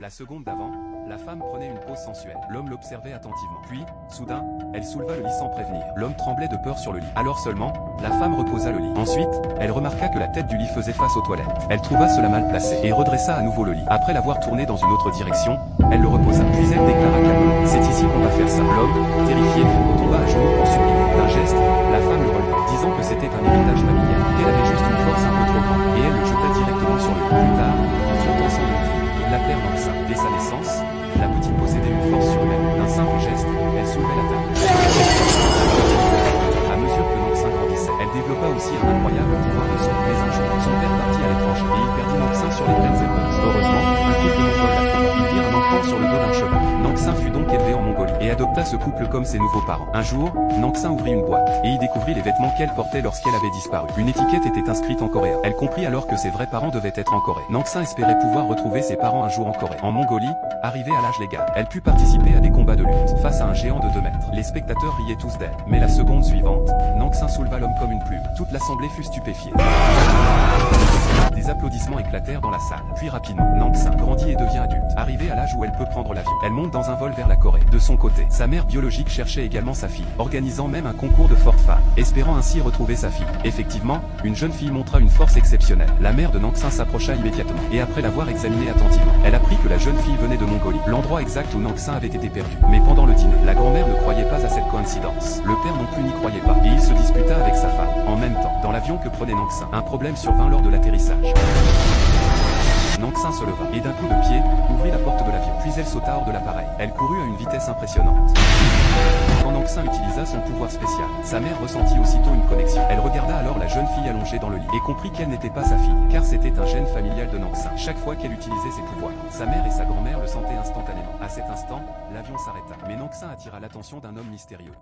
La seconde d'avant, la femme prenait une pause sensuelle. L'homme l'observait attentivement. Puis, soudain, elle souleva le lit sans prévenir. L'homme tremblait de peur sur le lit. Alors seulement, la femme reposa le lit. Ensuite, elle remarqua que la tête du lit faisait face aux toilettes. Elle trouva cela mal placé et redressa à nouveau le lit. Après l'avoir tourné dans une autre direction, elle le reposa. Puis elle déclara calmement: c'est ici qu'on va faire ça. L'homme, terrifié, tomba à genoux pour supplier. D'un geste, la femme le releva, disant que c'était un héritage familial, qu'elle avait juste une force un peu trop grande, et elle le jeta directement sur le lit. Plus tard, ils furent ensemble une fille. Ils l'appelèrent Nongsa. Dès sa naissance, la petite possédait une force surhumaine. D'un simple geste, elle soulevait la table. À mesure que Nongsa grandissait, elle développa aussi un incroyable pouvoir de son. Mais un jour, son père partit à l'étranger et il perdit Nongsa sur les plaines herbeuses. Heureusement, un couple mongol la trouva. Ils virent un enfant sur le dos d'un cheval. Nongsa fut donc élevé en Mongolie et adopta ce couple comme ses nouveaux parents. Un jour, Nongsa ouvrit une boîte et y découvrit les vêtements qu'elle portait lorsqu'elle avait disparu. Une étiquette était inscrite en coréen. Elle comprit alors que ses vrais parents devaient être en Corée. Nongsa espérait pouvoir retrouver ses parents un jour en Corée. En Mongolie, arrivée à l'âge légal, elle put participer à des combats de lutte face à un géant de 2 mètres. Les spectateurs riaient tous d'elle. Mais la seconde suivante, Nongsa souleva l'homme comme une plume. Toute l'assemblée fut stupéfiée. Des applaudissements éclatèrent dans la salle. Puis rapidement, Nongsa grandit et devient adulte. Arrivée à l'âge où elle peut prendre l'avion, elle monte dans un vol vers la Corée. De son côté, sa mère biologique cherchait également sa fille, organisant même un concours de fortes femmes, espérant ainsi retrouver sa fille. Effectivement, une jeune fille montra une force exceptionnelle. La mère de Nongsa s'approcha immédiatement, et après l'avoir examinée attentivement, elle apprit que la jeune fille venait de Mongolie, l'endroit exact où Nongsa avait été perdu. Mais pendant le dîner, la grand-mère ne croyait pas à cette coïncidence. Le père non plus n'y croyait pas, et il se disputa avec sa femme. En même temps, dans l'avion que prenait Nongsa, un problème survint lors de l'atterrissage. Nongsa se leva et d'un coup de pied, ouvrit la porte de l'avion. Puis elle sauta hors de l'appareil. Elle courut à une vitesse impressionnante. Quand Nongsa utilisa son pouvoir spécial, sa mère ressentit aussitôt une connexion. Elle regarda alors la jeune fille allongée dans le lit et comprit qu'elle n'était pas sa fille, car c'était un gène familial de Nongsa. Chaque fois qu'elle utilisait ses pouvoirs, sa mère et sa grand-mère le sentaient instantanément. À cet instant, l'avion s'arrêta, mais Nongsa attira l'attention d'un homme mystérieux.